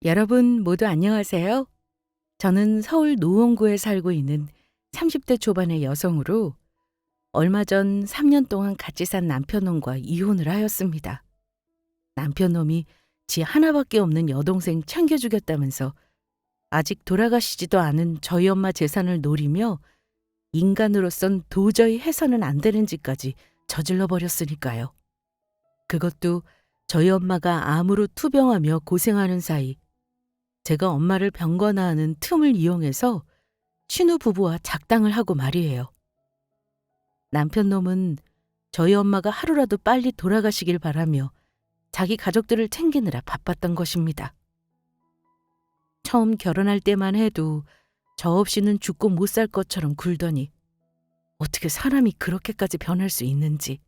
여러분 모두 안녕하세요. 저는 서울 노원구에 살고 있는 30대 초반의 여성으로 얼마 전 3년 동안 같이 산 남편놈과 이혼을 하였습니다. 남편놈이 지 하나밖에 없는 여동생 챙겨 주겠다면서 아직 돌아가시지도 않은 저희 엄마 재산을 노리며 인간으로선 도저히 해서는 안 되는 짓까지 저질러 버렸으니까요. 그것도 저희 엄마가 암으로 투병하며 고생하는 사이 제가 엄마를 병건화하는 틈을 이용해서 신우 부부와 작당을 하고 말이에요. 남편놈은 저희 엄마가 하루라도 빨리 돌아가시길 바라며 자기 가족들을 챙기느라 바빴던 것입니다. 처음 결혼할 때만 해도 저 없이는 죽고 못 살 것처럼 굴더니 어떻게 사람이 그렇게까지 변할 수 있는지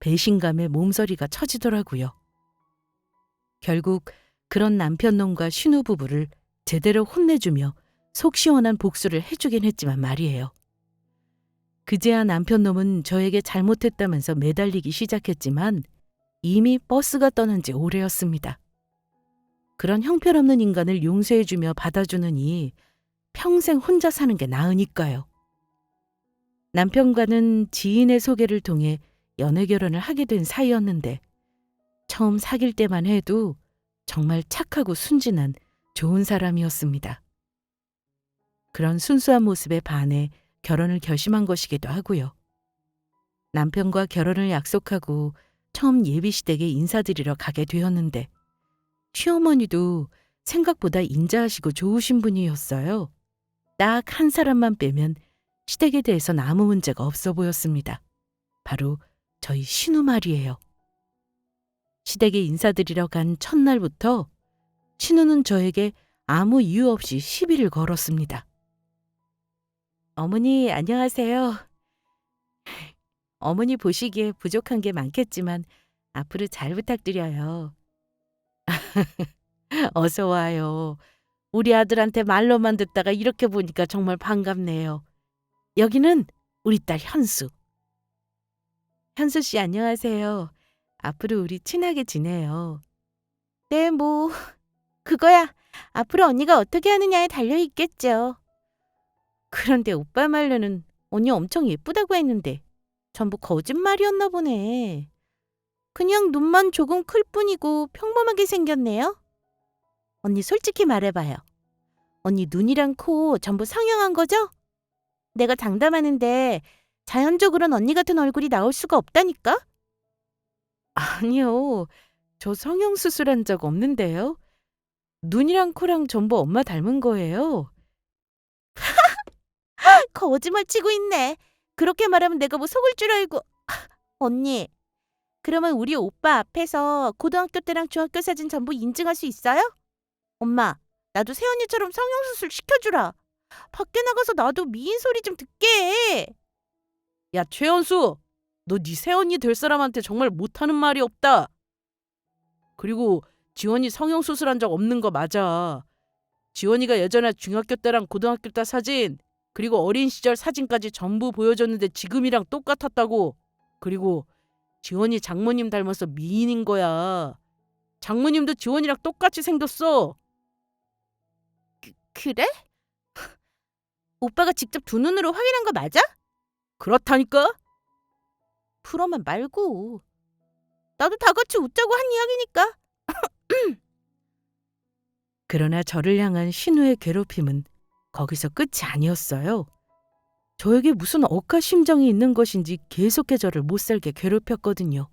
배신감에 몸서리가 쳐지더라고요. 결국 그런 남편놈과 신우부부를 제대로 혼내주며 속 시원한 복수를 해주긴 했지만 말이에요. 그제야 남편놈은 저에게 잘못했다면서 매달리기 시작했지만 이미 버스가 떠난 지 오래였습니다. 그런 형편없는 인간을 용서해주며 받아주느니 평생 혼자 사는 게 나으니까요. 남편과는 지인의 소개를 통해 연애 결혼을 하게 된 사이였는데 처음 사귈 때만 해도 정말 착하고 순진한 좋은 사람이었습니다. 그런 순수한 모습에 반해 결혼을 결심한 것이기도 하고요. 남편과 결혼을 약속하고 처음 예비시댁에 인사드리러 가게 되었는데 시어머니도 생각보다 인자하시고 좋으신 분이었어요. 딱 한 사람만 빼면 시댁에 대해서는 아무 문제가 없어 보였습니다. 바로 저희 신우 말이에요. 시댁에 인사드리러 간 첫날부터 신우는 저에게 아무 이유 없이 시비를 걸었습니다. 어머니 안녕하세요. 어머니 보시기에 부족한 게 많겠지만 앞으로 잘 부탁드려요. 어서 와요. 우리 아들한테 말로만 듣다가 이렇게 보니까 정말 반갑네요. 여기는 우리 딸 현수. 현수 씨 안녕하세요. 앞으로 우리 친하게 지내요. 네, 그거야 앞으로 언니가 어떻게 하느냐에 달려있겠죠. 그런데 오빠 말로는 언니 엄청 예쁘다고 했는데 전부 거짓말이었나 보네. 그냥 눈만 조금 클 뿐이고 평범하게 생겼네요. 언니 솔직히 말해봐요. 언니 눈이랑 코 전부 성형한 거죠? 내가 장담하는데 자연적으로는 언니 같은 얼굴이 나올 수가 없다니까? 아니요. 저 성형수술한 적 없는데요. 눈이랑 코랑 전부 엄마 닮은 거예요. 거짓말 치고 있네. 그렇게 말하면 내가 속을 줄 알고. 언니, 그러면 우리 오빠 앞에서 고등학교 때랑 중학교 사진 전부 인증할 수 있어요? 엄마, 나도 세연이처럼 성형수술 시켜주라. 밖에 나가서 나도 미인 소리 좀 듣게 해. 야, 최연수! 너 네 새언니 될 사람한테 정말 못하는 말이 없다. 그리고 지원이 성형수술한 적 없는 거 맞아. 지원이가 예전에 중학교 때랑 고등학교 때 사진 그리고 어린 시절 사진까지 전부 보여줬는데 지금이랑 똑같았다고. 그리고 지원이 장모님 닮아서 미인인 거야. 장모님도 지원이랑 똑같이 생겼어. 그래? 오빠가 직접 두 눈으로 확인한 거 맞아? 그렇다니까? 그러면 말고. 나도 다 같이 웃자고 한 이야기니까. 그러나 저를 향한 신우의 괴롭힘은 거기서 끝이 아니었어요. 저에게 무슨 억하 심정이 있는 것인지 계속해 저를 못살게 괴롭혔거든요.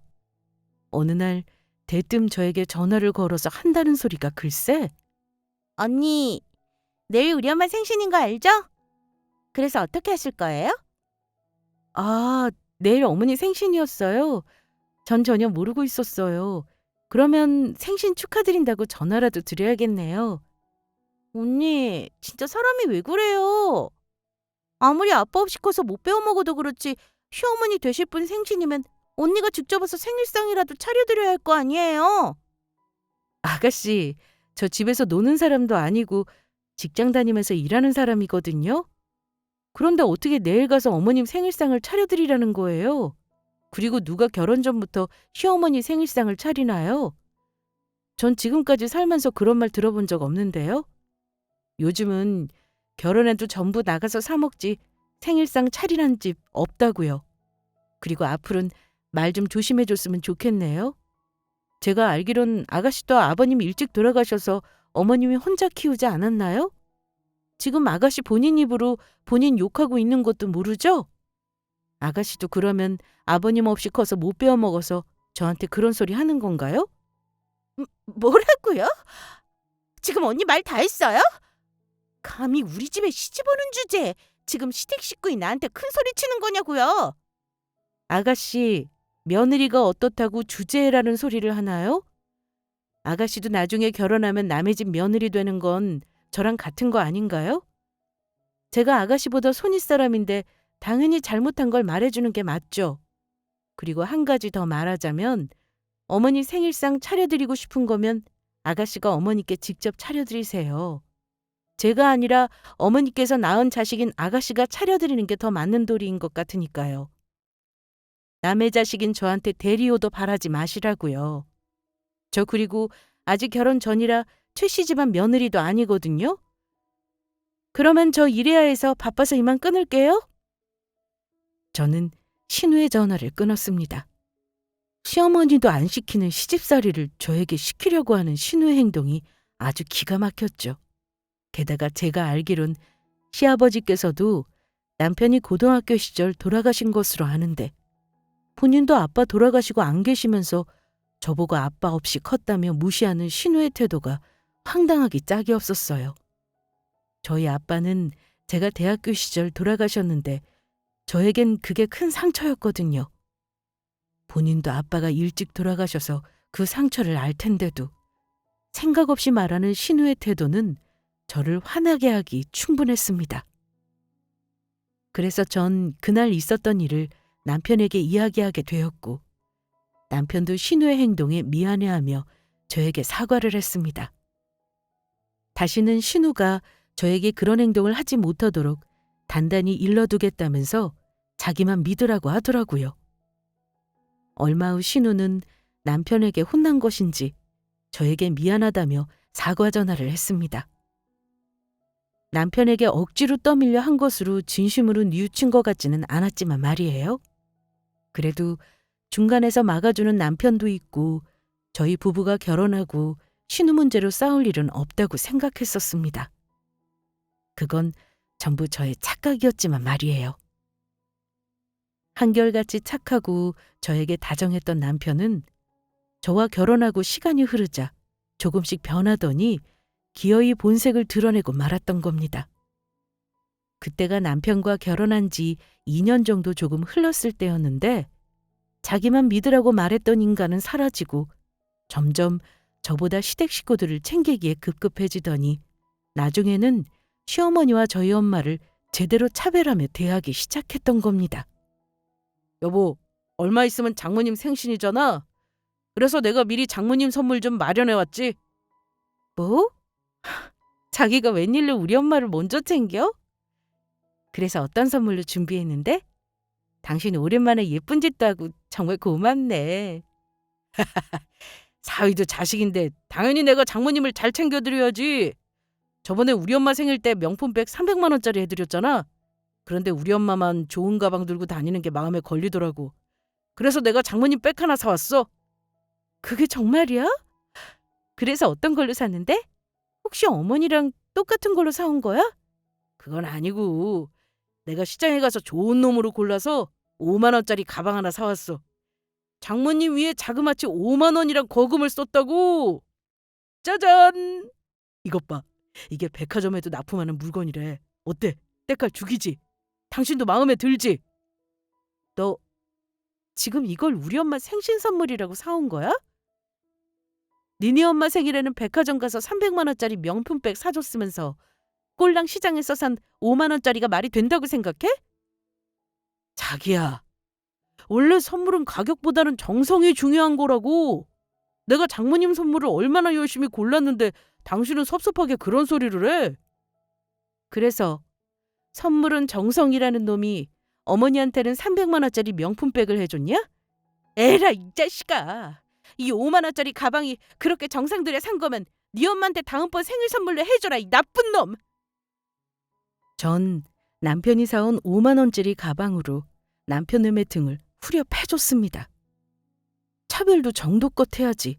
어느 날 대뜸 저에게 전화를 걸어서 한다는 소리가 글쎄. 언니, 내일 우리 엄마 생신인 거 알죠? 그래서 어떻게 하실 거예요? 아, 내일 어머니 생신이었어요. 전 전혀 모르고 있었어요. 그러면 생신 축하드린다고 전화라도 드려야겠네요. 언니, 진짜 사람이 왜 그래요? 아무리 아빠 없이 커서 못 배워먹어도 그렇지 시어머니 되실 분 생신이면 언니가 직접 와서 생일상이라도 차려드려야 할 거 아니에요? 아가씨, 저 집에서 노는 사람도 아니고 직장 다니면서 일하는 사람이거든요. 그런데 어떻게 내일 가서 어머님 생일상을 차려드리라는 거예요? 그리고 누가 결혼 전부터 시어머니 생일상을 차리나요? 전 지금까지 살면서 그런 말 들어본 적 없는데요. 요즘은 결혼해도 전부 나가서 사 먹지 생일상 차리란 집 없다고요. 그리고 앞으로는 말 좀 조심해 줬으면 좋겠네요. 제가 알기론 아가씨도 아버님 일찍 돌아가셔서 어머님이 혼자 키우지 않았나요? 지금 아가씨 본인 입으로 본인 욕하고 있는 것도 모르죠? 아가씨도 그러면 아버님 없이 커서 못 배워 먹어서 저한테 그런 소리 하는 건가요? 뭐라고요? 지금 언니 말 다 했어요? 감히 우리 집에 시집 오는 주제에 지금 시댁 식구인 나한테 큰 소리 치는 거냐고요? 아가씨, 며느리가 어떻다고 주제라는 소리를 하나요? 아가씨도 나중에 결혼하면 남의 집 며느리 되는 건 저랑 같은 거 아닌가요? 제가 아가씨보다 손윗사람인데 당연히 잘못한 걸 말해주는 게 맞죠. 그리고 한 가지 더 말하자면 어머니 생일상 차려드리고 싶은 거면 아가씨가 어머니께 직접 차려드리세요. 제가 아니라 어머니께서 낳은 자식인 아가씨가 차려드리는 게 더 맞는 도리인 것 같으니까요. 남의 자식인 저한테 대리오도 바라지 마시라고요. 저 그리고 아직 결혼 전이라 최씨 집안 며느리도 아니거든요. 그러면 저 일해야 해서 바빠서 이만 끊을게요. 저는 신우의 전화를 끊었습니다. 시어머니도 안 시키는 시집살이를 저에게 시키려고 하는 신우의 행동이 아주 기가 막혔죠. 게다가 제가 알기론 시아버지께서도 남편이 고등학교 시절 돌아가신 것으로 아는데 본인도 아빠 돌아가시고 안 계시면서 저보고 아빠 없이 컸다며 무시하는 신우의 태도가 황당하기 짝이 없었어요. 저희 아빠는 제가 대학교 시절 돌아가셨는데 저에겐 그게 큰 상처였거든요. 본인도 아빠가 일찍 돌아가셔서 그 상처를 알 텐데도 생각 없이 말하는 신우의 태도는 저를 화나게 하기 충분했습니다. 그래서 전 그날 있었던 일을 남편에게 이야기하게 되었고 남편도 신우의 행동에 미안해하며 저에게 사과를 했습니다. 다시는 신우가 저에게 그런 행동을 하지 못하도록 단단히 일러두겠다면서 자기만 믿으라고 하더라고요. 얼마 후 신우는 남편에게 혼난 것인지 저에게 미안하다며 사과 전화를 했습니다. 남편에게 억지로 떠밀려 한 것으로 진심으로 뉘우친 것 같지는 않았지만 말이에요. 그래도 중간에서 막아주는 남편도 있고 저희 부부가 결혼하고 신우 문제로 싸울 일은 없다고 생각했었습니다. 그건 전부 저의 착각이었지만 말이에요. 한결같이 착하고 저에게 다정했던 남편은 저와 결혼하고 시간이 흐르자 조금씩 변하더니 기어이 본색을 드러내고 말았던 겁니다. 그때가 남편과 결혼한 지 2년 정도 조금 흘렀을 때였는데 자기만 믿으라고 말했던 인간은 사라지고 점점 저보다 시댁 식구들을 챙기기에 급급해지더니 나중에는 시어머니와 저희 엄마를 제대로 차별하며 대하기 시작했던 겁니다. 여보, 얼마 있으면 장모님 생신이잖아. 그래서 내가 미리 장모님 선물 좀 마련해왔지. 뭐? 자기가 웬일로 우리 엄마를 먼저 챙겨? 그래서 어떤 선물로 준비했는데? 당신 오랜만에 예쁜 짓도 하고 정말 고맙네. 사위도 자식인데 당연히 내가 장모님을 잘 챙겨드려야지. 저번에 우리 엄마 생일 때 명품백 300만 원짜리 해드렸잖아. 그런데 우리 엄마만 좋은 가방 들고 다니는 게 마음에 걸리더라고. 그래서 내가 장모님 백 하나 사왔어. 그게 정말이야? 그래서 어떤 걸로 샀는데? 혹시 어머니랑 똑같은 걸로 사온 거야? 그건 아니고 내가 시장에 가서 좋은 놈으로 골라서 5만 원짜리 가방 하나 사왔어. 장모님 위에 자그마치 5만 원이란 거금을 썼다고. 짜잔! 이것 봐. 이게 백화점에도 납품하는 물건이래. 어때? 때깔 죽이지? 당신도 마음에 들지? 너 지금 이걸 우리 엄마 생신 선물이라고 사온 거야? 니네 엄마 생일에는 백화점 가서 300만 원짜리 명품백 사줬으면서 꼴랑 시장에서 산 5만 원짜리가 말이 된다고 생각해? 자기야, 원래 선물은 가격보다는 정성이 중요한 거라고. 내가 장모님 선물을 얼마나 열심히 골랐는데 당신은 섭섭하게 그런 소리를 해. 그래서 선물은 정성이라는 놈이 어머니한테는 300만 원짜리 명품백을 해줬냐? 에라 이 자식아. 이 5만 원짜리 가방이 그렇게 정성 들여 산 거면 네 엄마한테 다음번 생일 선물로 해줘라, 이 나쁜 놈. 전 남편이 사온 5만 원짜리 가방으로 남편놈의 등을 후려 패줬습니다. 차별도 정도껏 해야지.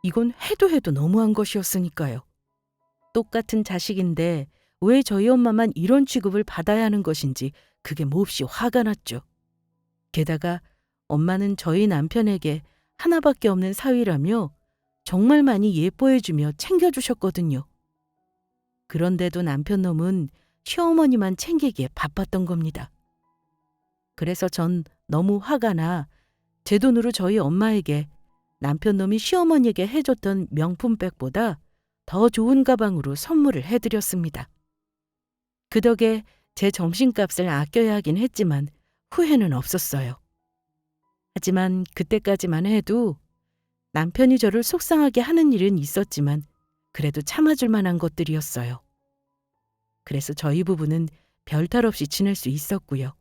이건 해도 너무한 것이었으니까요. 똑같은 자식인데 왜 저희 엄마만 이런 취급을 받아야 하는 것인지 그게 몹시 화가 났죠. 게다가 엄마는 저희 남편에게 하나밖에 없는 사위라며 정말 많이 예뻐해주며 챙겨주셨거든요. 그런데도 남편놈은 시어머니만 챙기기에 바빴던 겁니다. 그래서 전 너무 화가 나 제 돈으로 저희 엄마에게 남편놈이 시어머니에게 해줬던 명품백보다 더 좋은 가방으로 선물을 해드렸습니다. 그 덕에 제 점심값을 아껴야 하긴 했지만 후회는 없었어요. 하지만 그때까지만 해도 남편이 저를 속상하게 하는 일은 있었지만 그래도 참아줄 만한 것들이었어요. 그래서 저희 부부는 별탈 없이 지낼 수 있었고요.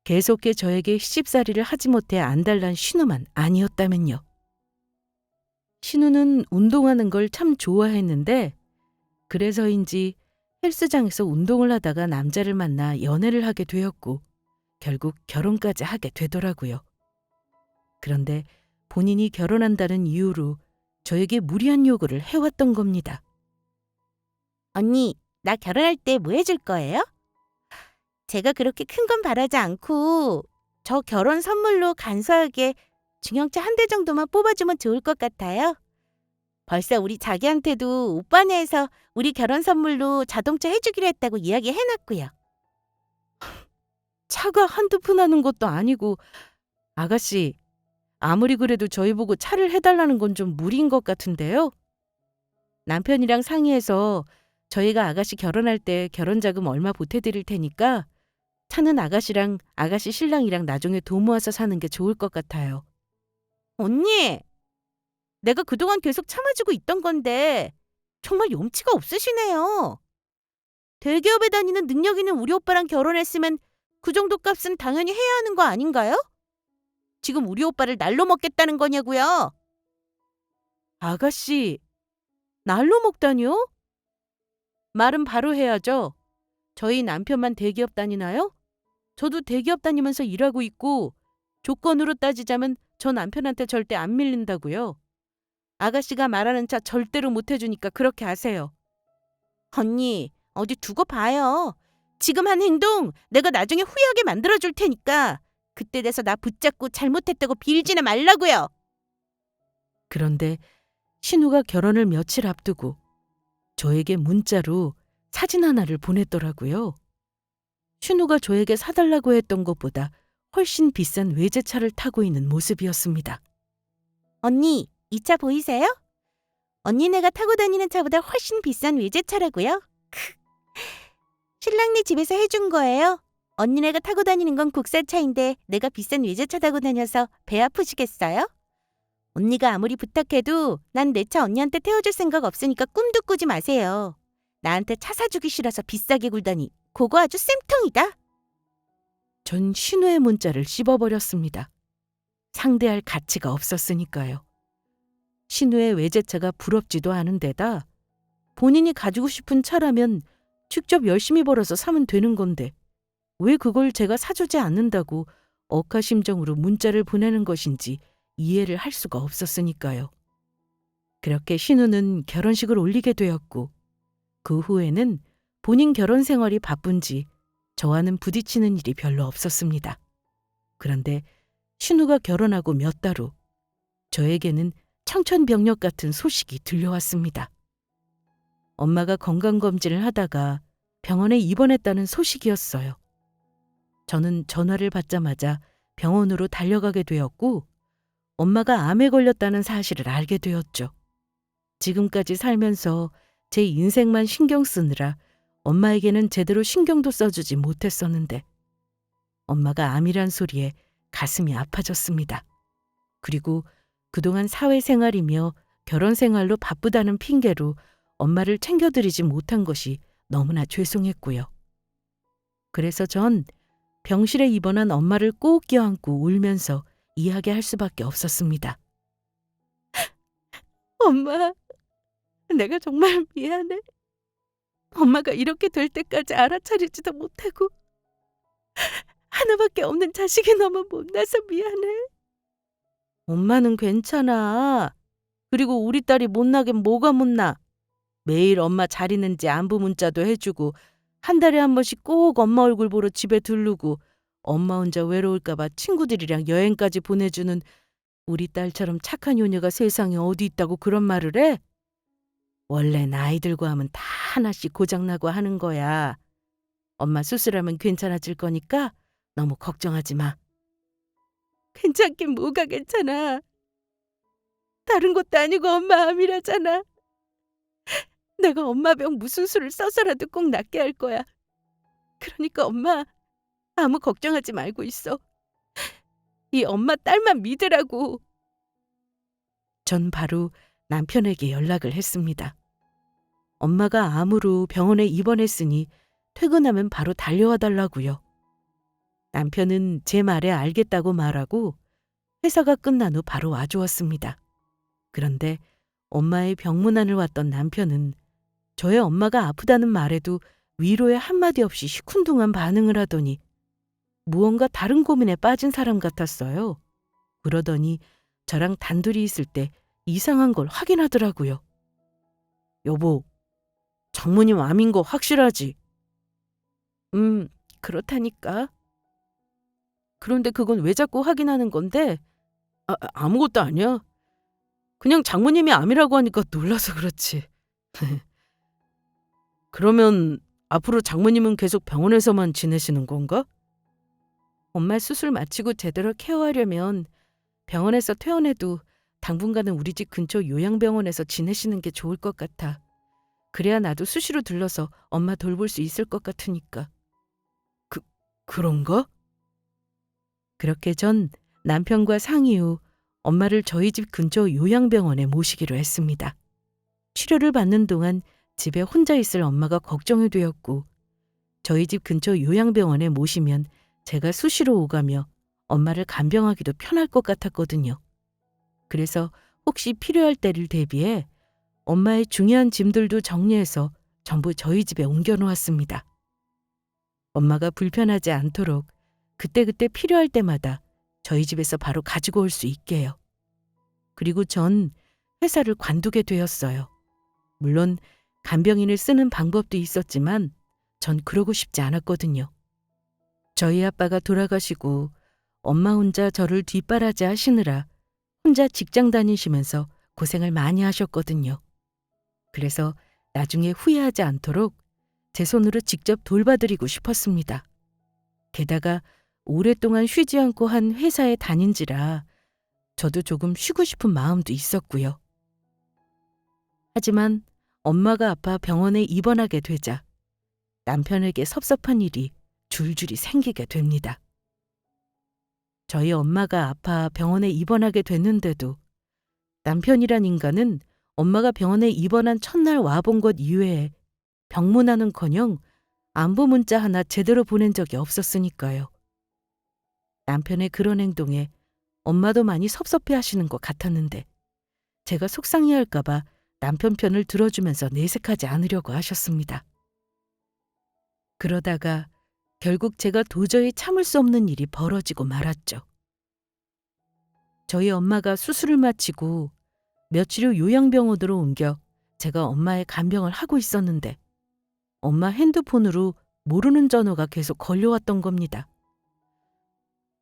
계속해 저에게 시집살이를 하지 못해 안달난 신우만 아니었다면요. 신우는 운동하는 걸 참 좋아했는데 그래서인지 헬스장에서 운동을 하다가 남자를 만나 연애를 하게 되었고 결국 결혼까지 하게 되더라고요. 그런데 본인이 결혼한다는 이유로 저에게 무리한 요구를 해왔던 겁니다. 언니, 나 결혼할 때 뭐 해줄 거예요? 제가 그렇게 큰 건 바라지 않고 저 결혼 선물로 간소하게 중형차 한 대 정도만 뽑아주면 좋을 것 같아요. 벌써 우리 자기한테도 오빠네 해서 우리 결혼 선물로 자동차 해주기로 했다고 이야기해놨고요. 차가 한두 푼 하는 것도 아니고 아가씨, 아무리 그래도 저희 보고 차를 해달라는 건 좀 무리인 것 같은데요. 남편이랑 상의해서 저희가 아가씨 결혼할 때 결혼자금 얼마 보태드릴 테니까 차는 아가씨랑 아가씨 신랑이랑 나중에 돈 모아서 사는 게 좋을 것 같아요. 언니, 내가 그동안 계속 참아주고 있던 건데 정말 염치가 없으시네요. 대기업에 다니는 능력 있는 우리 오빠랑 결혼했으면 그 정도 값은 당연히 해야 하는 거 아닌가요? 지금 우리 오빠를 날로 먹겠다는 거냐고요? 아가씨, 날로 먹다니요? 말은 바로 해야죠. 저희 남편만 대기업 다니나요? 저도 대기업 다니면서 일하고 있고 조건으로 따지자면 저 남편한테 절대 안 밀린다고요. 아가씨가 말하는 차 절대로 못 해주니까 그렇게 하세요. 언니, 어디 두고 봐요. 지금 한 행동 내가 나중에 후회하게 만들어줄 테니까 그때 돼서 나 붙잡고 잘못했다고 빌지나 말라고요. 그런데 신우가 결혼을 며칠 앞두고 저에게 문자로 사진 하나를 보냈더라고요. 신우가 저에게 사달라고 했던 것보다 훨씬 비싼 외제차를 타고 있는 모습이었습니다. 언니, 이 차 보이세요? 언니네가 타고 다니는 차보다 훨씬 비싼 외제차라고요? 신랑네 집에서 해준 거예요. 언니네가 타고 다니는 건 국산차인데 내가 비싼 외제차 타고 다녀서 배 아프시겠어요? 언니가 아무리 부탁해도 난 내 차 언니한테 태워줄 생각 없으니까 꿈도 꾸지 마세요. 나한테 차 사주기 싫어서 비싸게 굴다니 그거 아주 쌤통이다. 전 신우의 문자를 씹어버렸습니다. 상대할 가치가 없었으니까요. 신우의 외제차가 부럽지도 않은 데다 본인이 가지고 싶은 차라면 직접 열심히 벌어서 사면 되는 건데 왜 그걸 제가 사주지 않는다고 억하심정으로 문자를 보내는 것인지 이해를 할 수가 없었으니까요. 그렇게 신우는 결혼식을 올리게 되었고 그 후에는 본인 결혼 생활이 바쁜지 저와는 부딪히는 일이 별로 없었습니다. 그런데 신우가 결혼하고 몇 달 후 저에게는 청천벽력 같은 소식이 들려왔습니다. 엄마가 건강검진을 하다가 병원에 입원했다는 소식이었어요. 저는 전화를 받자마자 병원으로 달려가게 되었고 엄마가 암에 걸렸다는 사실을 알게 되었죠. 지금까지 살면서 제 인생만 신경 쓰느라 엄마에게는 제대로 신경도 써주지 못했었는데 엄마가 암이란 소리에 가슴이 아파졌습니다. 그리고 그동안 사회생활이며 결혼생활로 바쁘다는 핑계로 엄마를 챙겨드리지 못한 것이 너무나 죄송했고요. 그래서 전 병실에 입원한 엄마를 꼭 껴안고 울면서 이야기할 수밖에 없었습니다. 엄마, 내가 정말 미안해. 엄마가 이렇게 될 때까지 알아차리지도 못하고 하나밖에 없는 자식이 너무 못나서 미안해. 엄마는 괜찮아. 그리고 우리 딸이 못나긴 뭐가 못나. 매일 엄마 잘 있는지 안부 문자도 해주고 한 달에 한 번씩 꼭 엄마 얼굴 보러 집에 들르고 엄마 혼자 외로울까 봐 친구들이랑 여행까지 보내주는 우리 딸처럼 착한 효녀가 세상에 어디 있다고 그런 말을 해? 원래 아이들과 하면 다 하나씩 고장나고 하는 거야. 엄마 수술하면 괜찮아질 거니까 너무 걱정하지 마. 괜찮긴 뭐가 괜찮아. 다른 것도 아니고 엄마 암이라잖아. 내가 엄마 병 무슨 수를 써서라도 꼭 낫게 할 거야. 그러니까 엄마 아무 걱정하지 말고 있어. 이 엄마 딸만 믿으라고. 전 바로 남편에게 연락을 했습니다. 엄마가 암으로 병원에 입원했으니 퇴근하면 바로 달려와 달라고요. 남편은 제 말에 알겠다고 말하고 회사가 끝난 후 바로 와주었습니다. 그런데 엄마의 병문안을 왔던 남편은 저의 엄마가 아프다는 말에도 위로에 한마디 없이 시큰둥한 반응을 하더니 무언가 다른 고민에 빠진 사람 같았어요. 그러더니 저랑 단둘이 있을 때 이상한 걸 확인하더라고요. 여보, 장모님 암인 거 확실하지? 그렇다니까. 그런데 그건 왜 자꾸 확인하는 건데? 아무것도 아니야. 그냥 장모님이 암이라고 하니까 놀라서 그렇지. 그러면 앞으로 장모님은 계속 병원에서만 지내시는 건가? 엄마 수술 마치고 제대로 케어하려면 병원에서 퇴원해도 당분간은 우리 집 근처 요양병원에서 지내시는 게 좋을 것 같아. 그래야 나도 수시로 들러서 엄마 돌볼 수 있을 것 같으니까. 그런가? 그렇게 전 남편과 상의 후 엄마를 저희 집 근처 요양병원에 모시기로 했습니다. 치료를 받는 동안 집에 혼자 있을 엄마가 걱정이 되었고 저희 집 근처 요양병원에 모시면 제가 수시로 오가며 엄마를 간병하기도 편할 것 같았거든요. 그래서 혹시 필요할 때를 대비해 엄마의 중요한 짐들도 정리해서 전부 저희 집에 옮겨놓았습니다. 엄마가 불편하지 않도록 그때그때 필요할 때마다 저희 집에서 바로 가지고 올 수 있게요. 그리고 전 회사를 관두게 되었어요. 물론 간병인을 쓰는 방법도 있었지만 전 그러고 싶지 않았거든요. 저희 아빠가 돌아가시고 엄마 혼자 저를 뒷바라지 하시느라 혼자 직장 다니시면서 고생을 많이 하셨거든요. 그래서 나중에 후회하지 않도록 제 손으로 직접 돌봐드리고 싶었습니다. 게다가 오랫동안 쉬지 않고 한 회사에 다닌지라 저도 조금 쉬고 싶은 마음도 있었고요. 하지만 엄마가 아파 병원에 입원하게 되자 남편에게 섭섭한 일이 줄줄이 생기게 됩니다. 저희 엄마가 아파 병원에 입원하게 됐는데도 남편이란 인간은 엄마가 병원에 입원한 첫날 와본 것 이외에 병문안은커녕 안부 문자 하나 제대로 보낸 적이 없었으니까요. 남편의 그런 행동에 엄마도 많이 섭섭해하시는 것 같았는데 제가 속상해할까 봐 남편 편을 들어주면서 내색하지 않으려고 하셨습니다. 그러다가 결국 제가 도저히 참을 수 없는 일이 벌어지고 말았죠. 저희 엄마가 수술을 마치고 며칠 후 요양병원으로 옮겨 제가 엄마의 간병을 하고 있었는데 엄마 핸드폰으로 모르는 전화가 계속 걸려왔던 겁니다.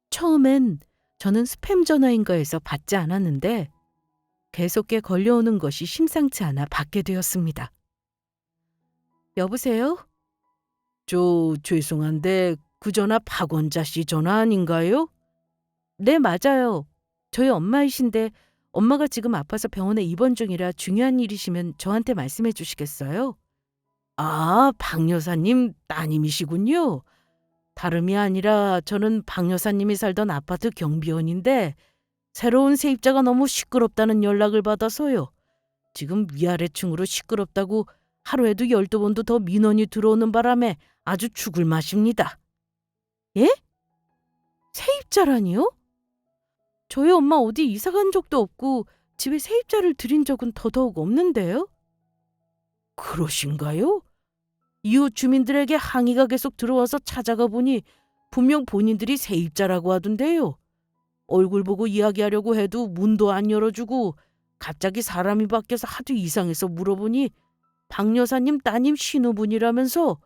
처음엔 저는 스팸 전화인가 해서 받지 않았는데 계속해 걸려오는 것이 심상치 않아 받게 되었습니다. 여보세요? 죄송한데 그 전화 박원자 씨 전화 아닌가요? 네, 맞아요. 저희 엄마이신데 엄마가 지금 아파서 병원에 입원 중이라 중요한 일이시면 저한테 말씀해 주시겠어요? 아, 박 여사님 따님이시군요. 다름이 아니라 저는 박 여사님이 살던 아파트 경비원인데 새로운 세입자가 너무 시끄럽다는 연락을 받아서요. 지금 위아래층으로 시끄럽다고 하루에도 12번도 더 민원이 들어오는 바람에 아주 죽을 맛입니다. 예? 세입자라니요? 저희 엄마 어디 이사 간 적도 없고 집에 세입자를 들인 적은 더더욱 없는데요? 그러신가요? 이웃 주민들에게 항의가 계속 들어와서 찾아가 보니 분명 본인들이 세입자라고 하던데요. 얼굴 보고 이야기하려고 해도 문도 안 열어주고 갑자기 사람이 바뀌어서 하도 이상해서 물어보니 박 여사님 따님 신우분이라면서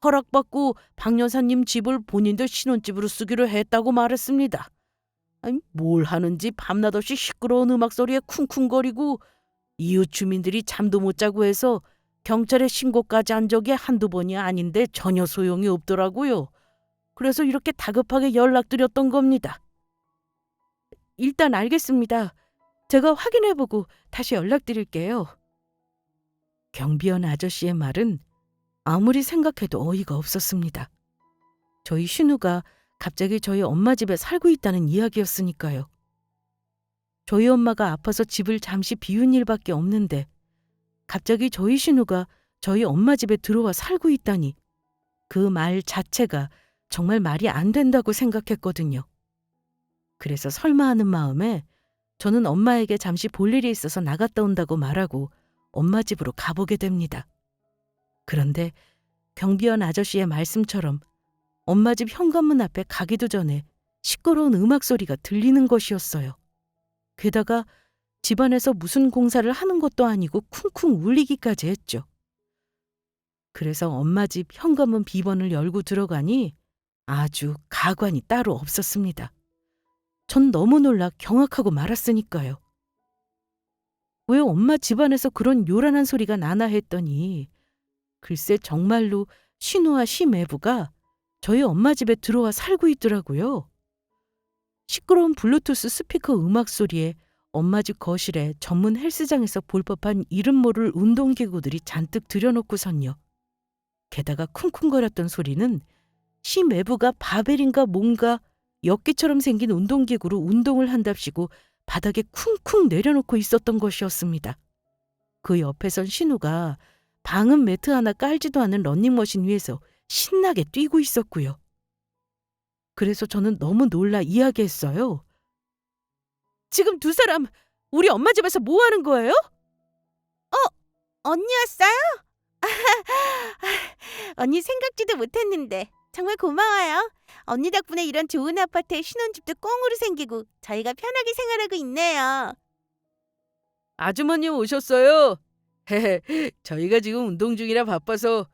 허락받고 박 여사님 집을 본인들 신혼집으로 쓰기로 했다고 말했습니다. 아니, 뭘 하는지 밤낮 없이 시끄러운 음악 소리에 쿵쿵거리고 이웃 주민들이 잠도 못 자고 해서 경찰에 신고까지 한 적이 한두 번이 아닌데 전혀 소용이 없더라고요. 그래서 이렇게 다급하게 연락드렸던 겁니다. 일단 알겠습니다. 제가 확인해보고 다시 연락드릴게요. 경비원 아저씨의 말은 아무리 생각해도 어이가 없었습니다. 저희 신우가 갑자기 저희 엄마 집에 살고 있다는 이야기였으니까요. 저희 엄마가 아파서 집을 잠시 비운 일밖에 없는데 갑자기 저희 신우가 저희 엄마 집에 들어와 살고 있다니 그 말 자체가 정말 말이 안 된다고 생각했거든요. 그래서 설마 하는 마음에 저는 엄마에게 잠시 볼 일이 있어서 나갔다 온다고 말하고 엄마 집으로 가보게 됩니다. 그런데 경비원 아저씨의 말씀처럼 엄마 집 현관문 앞에 가기도 전에 시끄러운 음악 소리가 들리는 것이었어요. 게다가 집안에서 무슨 공사를 하는 것도 아니고 쿵쿵 울리기까지 했죠. 그래서 엄마 집 현관문 비번을 열고 들어가니 아주 가관이 따로 없었습니다. 전 너무 놀라 경악하고 말았으니까요. 왜 엄마 집안에서 그런 요란한 소리가 나나 했더니 글쎄 정말로 신우와 시매부가 저희 엄마 집에 들어와 살고 있더라고요. 시끄러운 블루투스 스피커 음악 소리에 엄마 집 거실에 전문 헬스장에서 볼 법한 이름 모를 운동기구들이 잔뜩 들여놓고선요. 게다가 쿵쿵거렸던 소리는 시매부가 바벨인가 뭔가 역기처럼 생긴 운동기구로 운동을 한답시고 바닥에 쿵쿵 내려놓고 있었던 것이었습니다. 그 옆에선 신우가 방음 매트 하나 깔지도 않은 러닝머신 위에서 신나게 뛰고 있었고요. 그래서 저는 너무 놀라 이야기했어요. 지금 두 사람 우리 엄마 집에서 뭐 하는 거예요? 언니 왔어요? 언니 생각지도 못했는데 정말 고마워요. 언니 덕분에 이런 좋은 아파트에 신혼집도 꽁으로 생기고 저희가 편하게 생활하고 있네요. 아주머님 오셨어요? 헤헤, 저희가 지금 운동 중이라 바빠서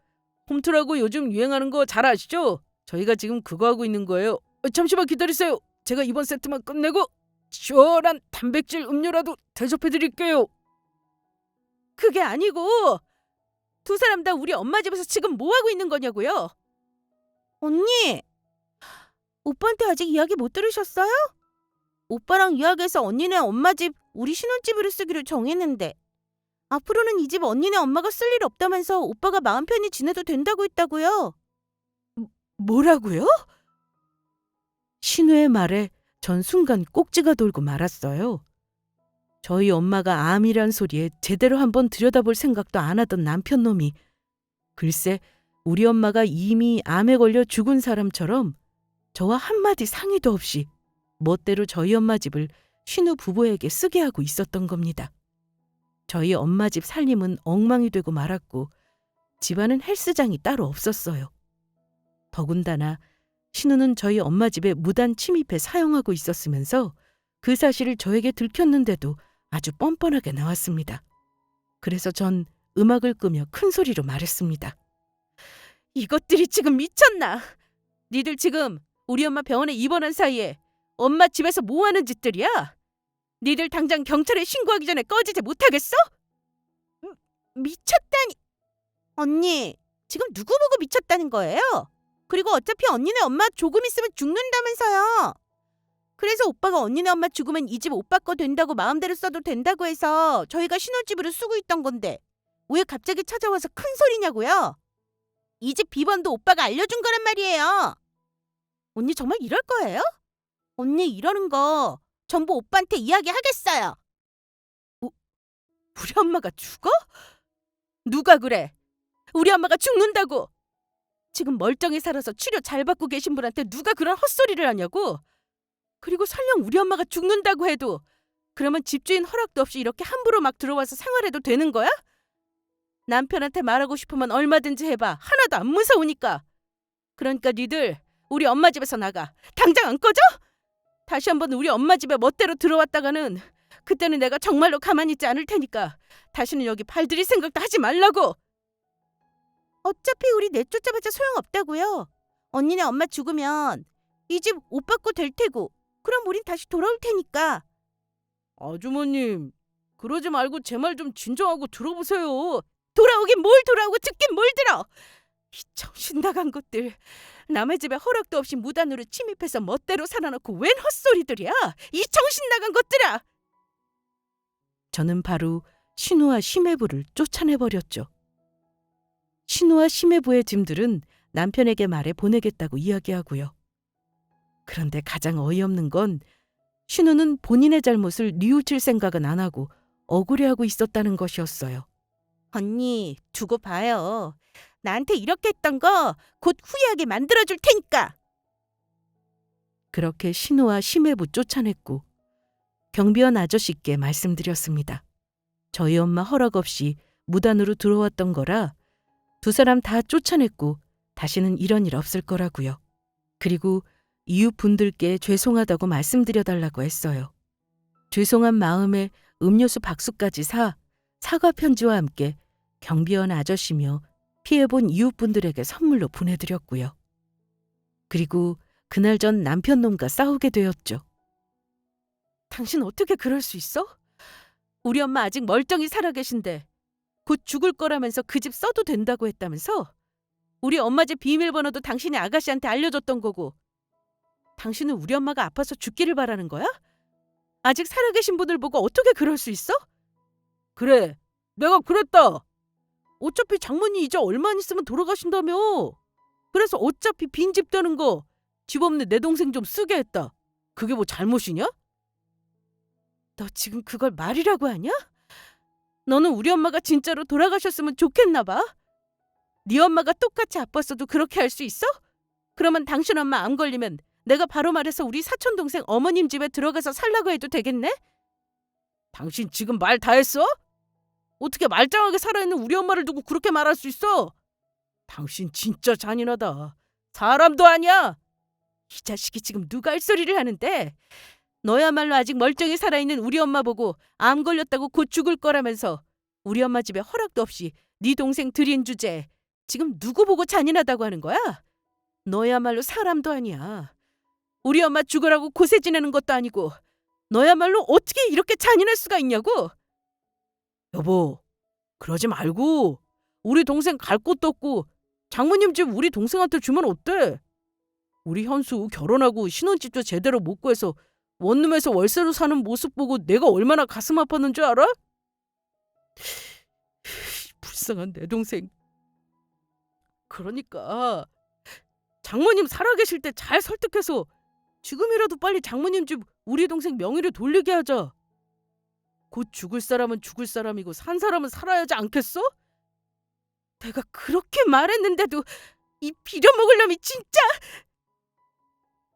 홈트라고 요즘 유행하는 거 잘 아시죠? 저희가 지금 그거 하고 있는 거예요. 잠시만 기다리세요. 제가 이번 세트만 끝내고 시원한 단백질 음료라도 대접해드릴게요. 그게 아니고 두 사람 다 우리 엄마 집에서 지금 뭐 하고 있는 거냐고요? 언니, 오빠한테 아직 이야기 못 들으셨어요? 오빠랑 이야기해서 언니네 엄마 집 우리 신혼집으로 쓰기로 정했는데 앞으로는 이 집 언니네 엄마가 쓸 일 없다면서 오빠가 마음 편히 지내도 된다고 했다고요. 뭐라고요? 신우의 말에 전 순간 꼭지가 돌고 말았어요. 저희 엄마가 암이란 소리에 제대로 한번 들여다볼 생각도 안 하던 남편놈이 글쎄 우리 엄마가 이미 암에 걸려 죽은 사람처럼 저와 한마디 상의도 없이 멋대로 저희 엄마 집을 신우 부부에게 쓰게 하고 있었던 겁니다. 저희 엄마 집 살림은 엉망이 되고 말았고 집안은 헬스장이 따로 없었어요. 더군다나 신우는 저희 엄마 집에 무단 침입해 사용하고 있었으면서 그 사실을 저에게 들켰는데도 아주 뻔뻔하게 나왔습니다. 그래서 전 음악을 끄며 큰 소리로 말했습니다. 이것들이 지금 미쳤나? 니들 지금 우리 엄마 병원에 입원한 사이에 엄마 집에서 뭐 하는 짓들이야? 니들 당장 경찰에 신고하기 전에 꺼지지 못하겠어? 미쳤다니. 언니, 지금 누구 보고 미쳤다는 거예요? 그리고 어차피 언니네 엄마 조금 있으면 죽는다면서요. 그래서 오빠가 언니네 엄마 죽으면 이 집 오빠 거 된다고 마음대로 써도 된다고 해서 저희가 신혼집으로 쓰고 있던 건데 왜 갑자기 찾아와서 큰 소리냐고요? 이 집 비번도 오빠가 알려준 거란 말이에요. 언니 정말 이럴 거예요? 언니 이러는 거 전부 오빠한테 이야기하겠어요. 우리 엄마가 죽어? 누가 그래? 우리 엄마가 죽는다고? 지금 멀쩡히 살아서 치료 잘 받고 계신 분한테 누가 그런 헛소리를 하냐고? 그리고 설령 우리 엄마가 죽는다고 해도 그러면 집주인 허락도 없이 이렇게 함부로 막 들어와서 생활해도 되는 거야? 남편한테 말하고 싶으면 얼마든지 해봐. 하나도 안 무서우니까. 그러니까 니들 우리 엄마 집에서 나가. 당장 안 꺼져? 다시 한번 우리 엄마 집에 멋대로 들어왔다가는 그때는 내가 정말로 가만히 있지 않을 테니까 다시는 여기 발들일 생각도 하지 말라고. 어차피 우리 내쫓아봤자 소용없다고요. 언니네 엄마 죽으면 이 집 오빠 거 될 테고 그럼 우린 다시 돌아올 테니까. 아주머님, 그러지 말고 제 말 좀 진정하고 들어보세요. 돌아오긴 뭘 돌아오고 듣긴 뭘 들어. 이 정신 나간 것들. 남의 집에 허락도 없이 무단으로 침입해서 멋대로 살아놓고 웬 헛소리들이야. 이 정신 나간 것들아. 저는 바로 신우와 심해부를 쫓아내버렸죠. 신우와 심해부의 짐들은 남편에게 말해 보내겠다고 이야기하고요. 그런데 가장 어이없는 건 신우는 본인의 잘못을 뉘우칠 생각은 안 하고 억울해하고 있었다는 것이었어요. 언니, 두고 봐요. 나한테 이렇게 했던 거 곧 후회하게 만들어줄 테니까. 그렇게 신우와 심해부 쫓아냈고 경비원 아저씨께 말씀드렸습니다. 저희 엄마 허락 없이 무단으로 들어왔던 거라 두 사람 다 쫓아냈고 다시는 이런 일 없을 거라고요. 그리고 이웃분들께 죄송하다고 말씀드려달라고 했어요. 죄송한 마음에 음료수 박스까지 사과 편지와 함께 경비원 아저씨며 피해본 이웃분들에게 선물로 보내드렸고요. 그리고 그날 전 남편놈과 싸우게 되었죠. 당신 어떻게 그럴 수 있어? 우리 엄마 아직 멀쩡히 살아계신데 곧 죽을 거라면서 그 집 써도 된다고 했다면서? 우리 엄마 집 비밀번호도 당신이 아가씨한테 알려줬던 거고. 당신은 우리 엄마가 아파서 죽기를 바라는 거야? 아직 살아계신 분들 보고 어떻게 그럴 수 있어? 그래, 내가 그랬다. 어차피 장모님 이제 얼마 안 있으면 돌아가신다며. 그래서 어차피 빈집 되는 거 집 없는 내 동생 좀 쓰게 했다. 그게 뭐 잘못이냐? 너 지금 그걸 말이라고 하냐? 너는 우리 엄마가 진짜로 돌아가셨으면 좋겠나 봐. 네 엄마가 똑같이 아팠어도 그렇게 할 수 있어? 그러면 당신 엄마 암 걸리면 내가 바로 말해서 우리 사촌 동생 어머님 집에 들어가서 살라고 해도 되겠네? 당신 지금 말 다 했어? 어떻게 말짱하게 살아있는 우리 엄마를 두고 그렇게 말할 수 있어? 당신 진짜 잔인하다. 사람도 아니야. 이 자식이 지금 누가 할 소리를 하는데? 너야말로 아직 멀쩡히 살아있는 우리 엄마 보고 암 걸렸다고 곧 죽을 거라면서 우리 엄마 집에 허락도 없이 네 동생 들인 주제에 지금 누구 보고 잔인하다고 하는 거야? 너야말로 사람도 아니야. 우리 엄마 죽으라고 고세 지내는 것도 아니고 너야말로 어떻게 이렇게 잔인할 수가 있냐고? 여보, 그러지 말고 우리 동생 갈 곳도 없고 장모님 집 우리 동생한테 주면 어때? 우리 현수 결혼하고 신혼집도 제대로 못 구해서 원룸에서 월세로 사는 모습 보고 내가 얼마나 가슴 아팠는 줄 알아? 불쌍한 내 동생. 그러니까 장모님 살아계실 때 잘 설득해서 지금이라도 빨리 장모님 집 우리 동생 명의를 돌리게 하자. 곧 죽을 사람은 죽을 사람이고 산 사람은 살아야 하지 않겠어? 내가 그렇게 말했는데도 이 비려먹을 놈이 진짜.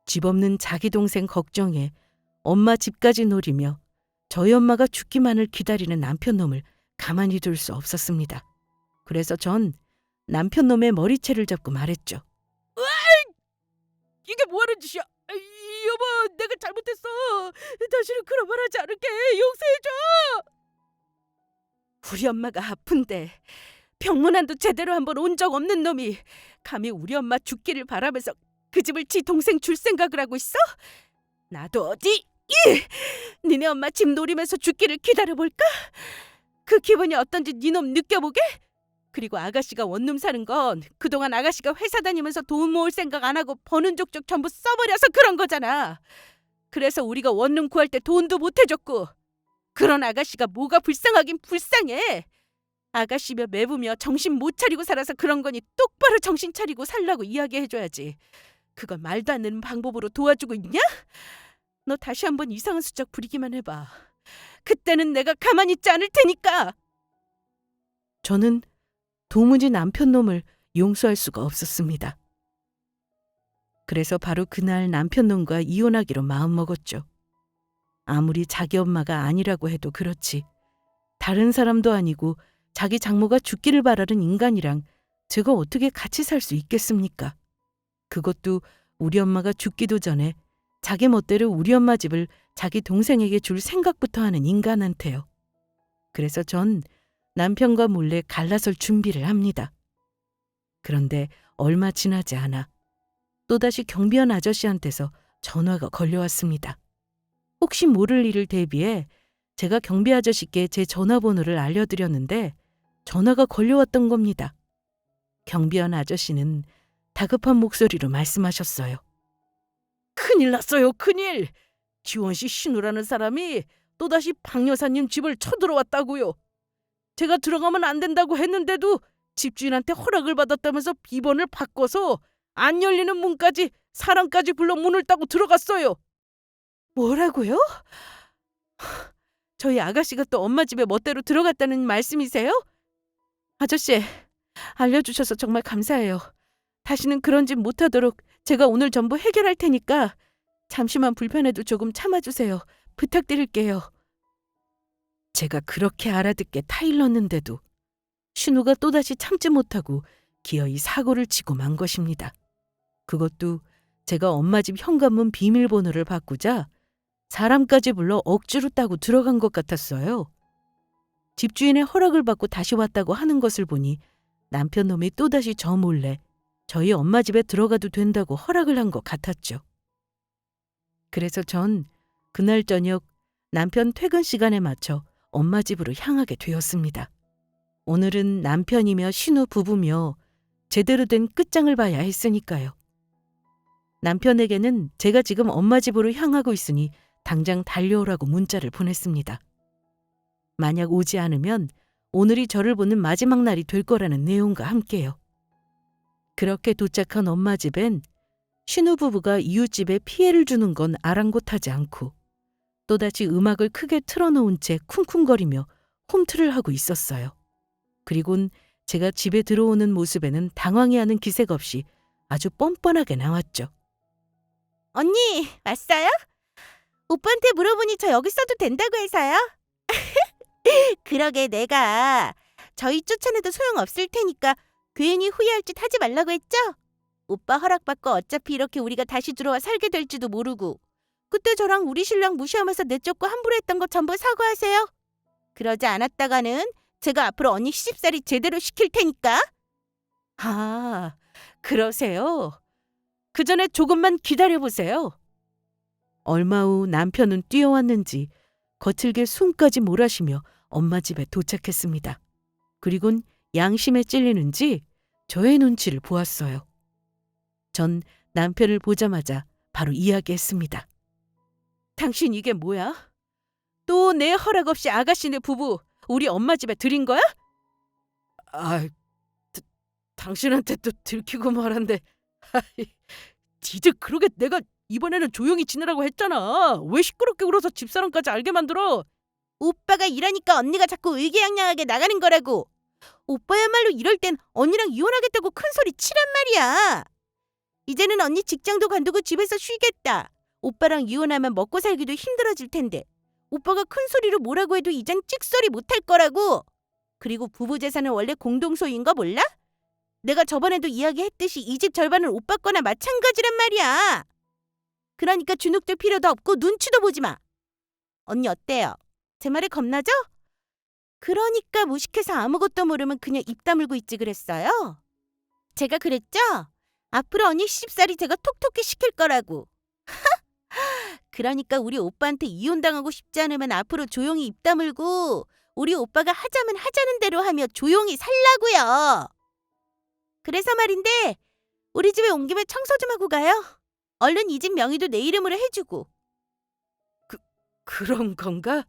집 없는 자기 동생 걱정에 엄마 집까지 노리며 저희 엄마가 죽기만을 기다리는 남편놈을 가만히 둘 수 없었습니다. 그래서 전 남편놈의 머리채를 잡고 말했죠. 이게 뭐하는 짓이야? 여보, 내가 잘못했어. 다시는 그런 말 하지 않을게. 용서해줘. 우리 엄마가 아픈데 병문안도 제대로 한번 온 적 없는 놈이 감히 우리 엄마 죽기를 바라면서 그 집을 지 동생 줄 생각을 하고 있어? 나도 어디 니네 엄마 집 노리면서 죽기를 기다려볼까? 그 기분이 어떤지 니놈 느껴보게? 그리고 아가씨가 원룸 사는 건 그동안 아가씨가 회사 다니면서 돈 모을 생각 안 하고 버는 족족 전부 써버려서 그런 거잖아. 그래서 우리가 원룸 구할 때 돈도 못 해줬고. 그런 아가씨가 뭐가 불쌍하긴 불쌍해. 아가씨며 매부며 정신 못 차리고 살아서 그런 거니 똑바로 정신 차리고 살라고 이야기해줘야지. 그걸 말도 안 되는 방법으로 도와주고 있냐? 너 다시 한번 이상한 수작 부리기만 해봐. 그때는 내가 가만히 있지 않을 테니까. 저는 도무지 남편놈을 용서할 수가 없었습니다. 그래서 바로 그날 남편놈과 이혼하기로 마음먹었죠. 아무리 자기 엄마가 아니라고 해도 그렇지. 다른 사람도 아니고 자기 장모가 죽기를 바라는 인간이랑 제가 어떻게 같이 살 수 있겠습니까? 그것도 우리 엄마가 죽기도 전에 자기 멋대로 우리 엄마 집을 자기 동생에게 줄 생각부터 하는 인간한테요. 그래서 전 남편과 몰래 갈라설 준비를 합니다. 그런데 얼마 지나지 않아 또다시 경비원 아저씨한테서 전화가 걸려왔습니다. 혹시 모를 일을 대비해 제가 경비 아저씨께 제 전화번호를 알려드렸는데 전화가 걸려왔던 겁니다. 경비원 아저씨는 다급한 목소리로 말씀하셨어요. 큰일 났어요, 큰일! 지원 씨 신우라는 사람이 또다시 박 여사님 집을 쳐들어왔다고요. 제가 들어가면 안 된다고 했는데도 집주인한테 허락을 받았다면서 비번을 바꿔서 안 열리는 문까지 사람까지 불러 문을 따고 들어갔어요. 뭐라고요? 저희 아가씨가 또 엄마 집에 멋대로 들어갔다는 말씀이세요? 아저씨, 알려주셔서 정말 감사해요. 다시는 그런 짓 못하도록 제가 오늘 전부 해결할 테니까 잠시만 불편해도 조금 참아주세요. 부탁드릴게요. 제가 그렇게 알아듣게 타일렀는데도 신우가 또다시 참지 못하고 기어이 사고를 치고 만 것입니다. 그것도 제가 엄마 집 현관문 비밀번호를 바꾸자 사람까지 불러 억지로 따고 들어간 것 같았어요. 집주인의 허락을 받고 다시 왔다고 하는 것을 보니 남편 놈이 또다시 저 몰래 저희 엄마 집에 들어가도 된다고 허락을 한 것 같았죠. 그래서 전 그날 저녁 남편 퇴근 시간에 맞춰 엄마 집으로 향하게 되었습니다. 오늘은 남편이며 신우 부부며 제대로 된 끝장을 봐야 했으니까요. 남편에게는 제가 지금 엄마 집으로 향하고 있으니 당장 달려오라고 문자를 보냈습니다. 만약 오지 않으면 오늘이 저를 보는 마지막 날이 될 거라는 내용과 함께요. 그렇게 도착한 엄마 집엔 신우 부부가 이웃집에 피해를 주는 건 아랑곳하지 않고 또다시 음악을 크게 틀어놓은 채 쿵쿵거리며 홈트를 하고 있었어요. 그리곤 제가 집에 들어오는 모습에는 당황해하는 기색 없이 아주 뻔뻔하게 나왔죠. 언니, 왔어요? 오빠한테 물어보니 저 여기 있어도 된다고 해서요. 그러게 내가 저희 쫓아내도 소용없을 테니까 괜히 후회할 짓 하지 말라고 했죠? 오빠 허락받고 어차피 이렇게 우리가 다시 들어와 살게 될지도 모르고 그때 저랑 우리 신랑 무시하면서 내쫓고 함부로 했던 거 전부 사과하세요. 그러지 않았다가는 제가 앞으로 언니 시집살이 제대로 시킬 테니까. 아, 그러세요? 그 전에 조금만 기다려보세요. 얼마 후 남편은 뛰어왔는지 거칠게 숨까지 몰아쉬며 엄마 집에 도착했습니다. 그리곤 양심에 찔리는지 저의 눈치를 보았어요. 전 남편을 보자마자 바로 이야기했습니다. 당신 이게 뭐야? 또 내 허락 없이 아가씨네 부부 우리 엄마 집에 들인 거야? 아, 당신한테 또 들키고 말한데 니들 그러게 내가 이번에는 조용히 지내라고 했잖아. 왜 시끄럽게 울어서 집사람까지 알게 만들어? 오빠가 이러니까 언니가 자꾸 의기양양하게 나가는 거라고. 오빠야말로 이럴 땐 언니랑 이혼하겠다고 큰 소리 치란 말이야. 이제는 언니 직장도 관두고 집에서 쉬겠다. 오빠랑 이혼하면 먹고 살기도 힘들어질 텐데 오빠가 큰 소리로 뭐라고 해도 이젠 찍소리 못할 거라고. 그리고 부부 재산은 원래 공동소유인 거 몰라? 내가 저번에도 이야기했듯이 이 집 절반은 오빠 거나 마찬가지란 말이야. 그러니까 주눅들 필요도 없고 눈치도 보지 마. 언니 어때요? 제 말에 겁나죠? 그러니까 무식해서 아무것도 모르면 그냥 입 다물고 있지 그랬어요. 제가 그랬죠? 앞으로 언니 시집살이 제가 톡톡히 시킬 거라고. 그러니까 우리 오빠한테 이혼당하고 싶지 않으면 앞으로 조용히 입 다물고 우리 오빠가 하자면 하자는 대로 하며 조용히 살라고요. 그래서 말인데 우리 집에 온 김에 청소 좀 하고 가요. 얼른 이 집 명의도 내 이름으로 해주고. 그런 건가?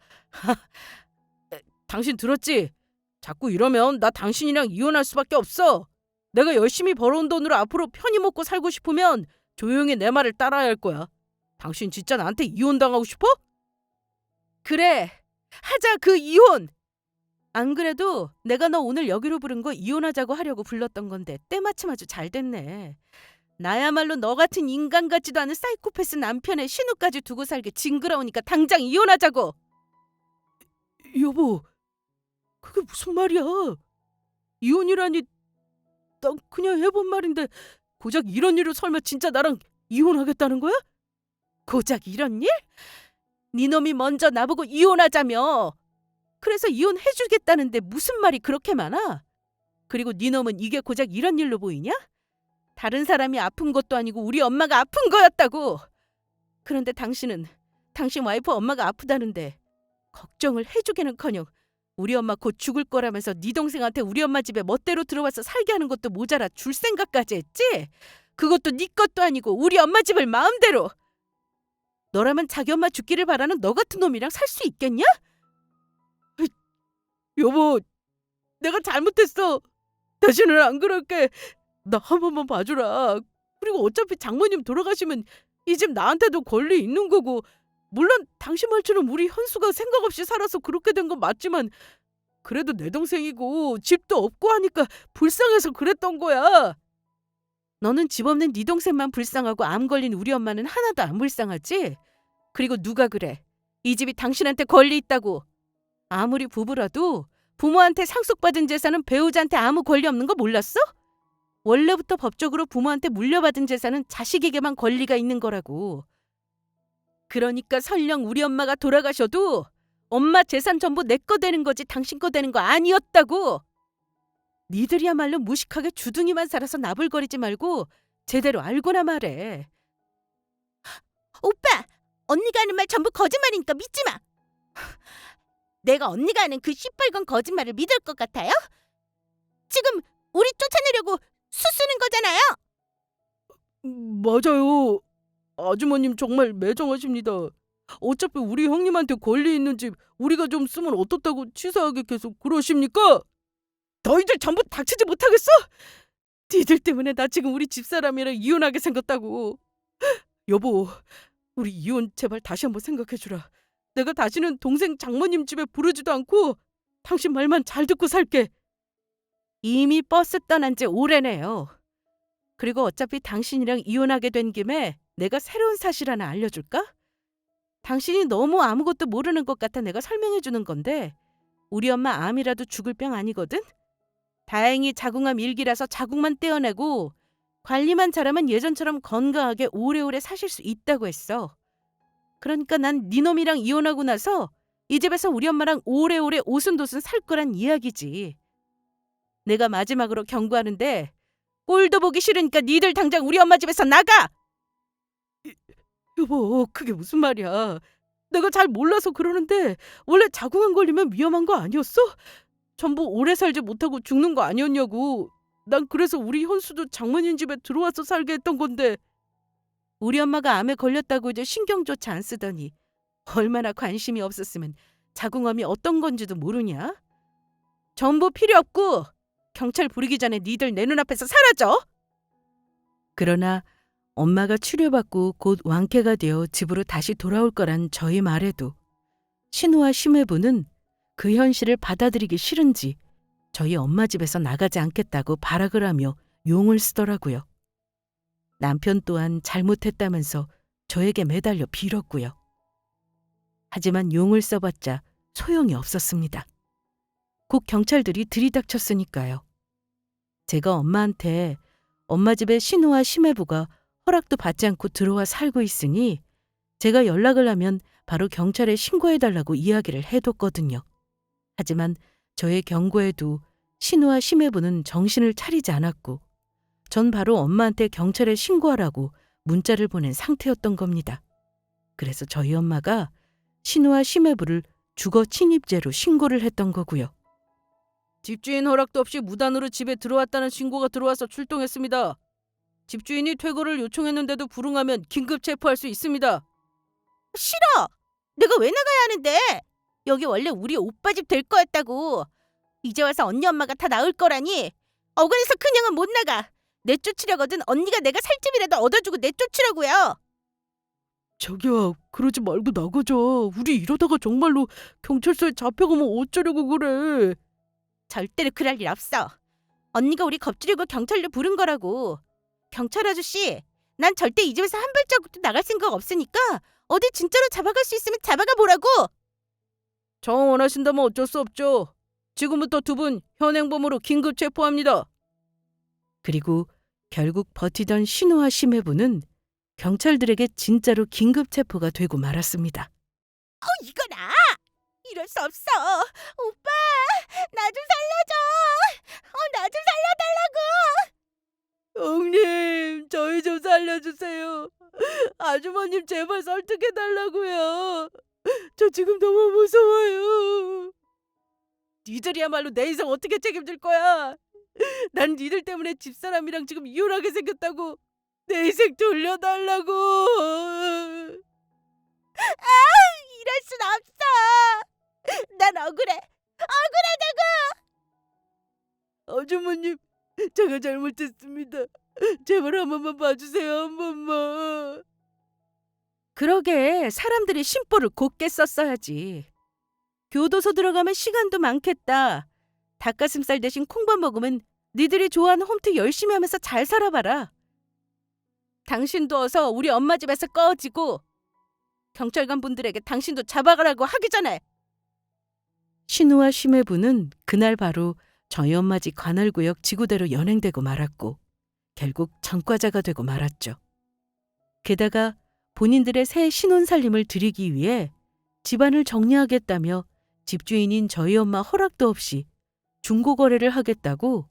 당신 들었지? 자꾸 이러면 나 당신이랑 이혼할 수밖에 없어. 내가 열심히 벌어온 돈으로 앞으로 편히 먹고 살고 싶으면 조용히 내 말을 따라야 할 거야. 당신 진짜 나한테 이혼당하고 싶어? 그래, 하자 그 이혼! 안 그래도 내가 너 오늘 여기로 부른 거 이혼하자고 하려고 불렀던 건데 때마침 아주 잘 됐네. 나야말로 너 같은 인간 같지도 않은 사이코패스 남편의 신우까지 두고 살기 징그러우니까 당장 이혼하자고. 여보, 그게 무슨 말이야? 이혼이라니, 난 그냥 해본 말인데 고작 이런 일로 설마 진짜 나랑 이혼하겠다는 거야? 고작 이런 일? 네 놈이 먼저 나보고 이혼하자며. 그래서 이혼해주겠다는데 무슨 말이 그렇게 많아? 그리고 네 놈은 이게 고작 이런 일로 보이냐? 다른 사람이 아픈 것도 아니고 우리 엄마가 아픈 거였다고. 그런데 당신은 당신 와이프 엄마가 아프다는데 걱정을 해주기는커녕 우리 엄마 곧 죽을 거라면서 네 동생한테 우리 엄마 집에 멋대로 들어와서 살게 하는 것도 모자라 줄 생각까지 했지? 그것도 네 것도 아니고 우리 엄마 집을 마음대로. 너라면 자기 엄마 죽기를 바라는 너 같은 놈이랑 살 수 있겠냐? 여보, 내가 잘못했어. 다시는 안 그럴게. 나 한 번만 봐주라. 그리고 어차피 장모님 돌아가시면 이 집 나한테도 권리 있는 거고, 물론 당신 말처럼 우리 현수가 생각 없이 살아서 그렇게 된 건 맞지만 그래도 내 동생이고 집도 없고 하니까 불쌍해서 그랬던 거야. 너는 집 없는 네 동생만 불쌍하고 암 걸린 우리 엄마는 하나도 안 불쌍하지? 그리고 누가 그래? 이 집이 당신한테 권리 있다고. 아무리 부부라도 부모한테 상속받은 재산은 배우자한테 아무 권리 없는 거 몰랐어? 원래부터 법적으로 부모한테 물려받은 재산은 자식에게만 권리가 있는 거라고. 그러니까 설령 우리 엄마가 돌아가셔도 엄마 재산 전부 내 거 되는 거지 당신 거 되는 거 아니었다고. 니들이야말로 무식하게 주둥이만 살아서 나불거리지 말고 제대로 알고나 말해. 오빠! 언니가 하는 말 전부 거짓말이니까 믿지 마! 내가 언니가 하는 그 시뻘건 거짓말을 믿을 것 같아요? 지금 우리 쫓아내려고 수쓰는 거잖아요! 맞아요. 아주머님 정말 매정하십니다. 어차피 우리 형님한테 권리 있는 집 우리가 좀 쓰면 어떻다고 치사하게 계속 그러십니까? 너희들 전부 닥치지 못하겠어? 니들 때문에 나 지금 우리 집사람이랑 이혼하게 생겼다고. 여보, 우리 이혼 제발 다시 한번 생각해주라. 내가 다시는 동생 장모님 집에 부르지도 않고 당신 말만 잘 듣고 살게. 이미 버스 떠난 지 오래네요. 그리고 어차피 당신이랑 이혼하게 된 김에 내가 새로운 사실 하나 알려줄까? 당신이 너무 아무것도 모르는 것 같아 내가 설명해주는 건데 우리 엄마 암이라도 죽을 병 아니거든? 다행히 자궁암 1기라서 자궁만 떼어내고 관리만 잘하면 예전처럼 건강하게 오래오래 사실 수 있다고 했어. 그러니까 난 네 놈이랑 이혼하고 나서 이 집에서 우리 엄마랑 오래오래 오순도순 살 거란 이야기지. 내가 마지막으로 경고하는데 꼴도 보기 싫으니까 니들 당장 우리 엄마 집에서 나가! 여보, 그게 무슨 말이야. 내가 잘 몰라서 그러는데 원래 자궁암 걸리면 위험한 거 아니었어? 전부 오래 살지 못하고 죽는 거 아니었냐고. 난 그래서 우리 현수도 장모님 집에 들어와서 살게 했던 건데. 우리 엄마가 암에 걸렸다고 이제 신경조차 안 쓰더니 얼마나 관심이 없었으면 자궁암이 어떤 건지도 모르냐? 전부 필요 없고 경찰 부르기 전에 니들 내 눈앞에서 사라져! 그러나 엄마가 치료받고 곧 완쾌가 되어 집으로 다시 돌아올 거란 저희 말에도 신우와 심해부는 그 현실을 받아들이기 싫은지 저희 엄마 집에서 나가지 않겠다고 발악을 하며 용을 쓰더라고요. 남편 또한 잘못했다면서 저에게 매달려 빌었고요. 하지만 용을 써봤자 소용이 없었습니다. 곧 경찰들이 들이닥쳤으니까요. 제가 엄마한테 엄마 집에 신우와 심해부가 허락도 받지 않고 들어와 살고 있으니 제가 연락을 하면 바로 경찰에 신고해달라고 이야기를 해뒀거든요. 하지만 저의 경고에도 신우와 심해부는 정신을 차리지 않았고 전 바로 엄마한테 경찰에 신고하라고 문자를 보낸 상태였던 겁니다. 그래서 저희 엄마가 신우와 심해부를 주거 침입죄로 신고를 했던 거고요. 집주인 허락도 없이 무단으로 집에 들어왔다는 신고가 들어와서 출동했습니다. 집주인이 퇴거를 요청했는데도 불응하면 긴급 체포할 수 있습니다. 싫어! 내가 왜 나가야 하는데? 여기 원래 우리 오빠 집 될 거였다고. 이제 와서 언니 엄마가 다 나을 거라니. 억울해서 그냥은 못 나가. 내쫓으려거든 언니가 내가 살 집이라도 얻어주고 내쫓으라고요. 자기야, 그러지 말고 나가자. 우리 이러다가 정말로 경찰서에 잡혀가면 어쩌려고 그래. 절대로 그럴 일 없어. 언니가 우리 겁주려고 경찰로 부른 거라고. 경찰 아저씨, 난 절대 이 집에서 한 발자국도 나갈 생각 없으니까 어디 진짜로 잡아갈 수 있으면 잡아가 보라고. 정 원하신다면 어쩔 수 없죠. 지금부터 두 분 현행범으로 긴급 체포합니다. 그리고 결국 버티던 신우와 심해부는 경찰들에게 진짜로 긴급 체포가 되고 말았습니다. 이거나! 이럴 수 없어. 오빠, 나 좀 살려줘. 나 좀 살려달라고. 형님, 저희 좀 살려주세요. 아주머님 제발 설득해달라고요. 저 지금 너무 무서워요. 니들이야말로 내 인생 어떻게 책임질 거야? 난 니들 때문에 집사람이랑 지금 이혼하게 생겼다고. 내 인생 돌려달라고. 이럴 순 없어. 난 억울해. 아주머님, 제가 잘못했습니다. 제발 한 번만 봐주세요, 한 번만. 그러게 사람들이 심보를 곱게 썼어야지. 교도소 들어가면 시간도 많겠다. 닭가슴살 대신 콩밥 먹으면 니들이 좋아하는 홈트 열심히 하면서 잘 살아봐라. 당신도 어서 우리 엄마 집에서 꺼지고 경찰관 분들에게 당신도 잡아가라고 하기 전에. 신우와 심해부는 그날 바로 저희 엄마 집 관할구역 지구대로 연행되고 말았고 결국 전과자가 되고 말았죠. 게다가 본인들의 새 신혼살림을 드리기 위해 집안을 정리하겠다며 집주인인 저희 엄마 허락도 없이 중고거래를 하겠다고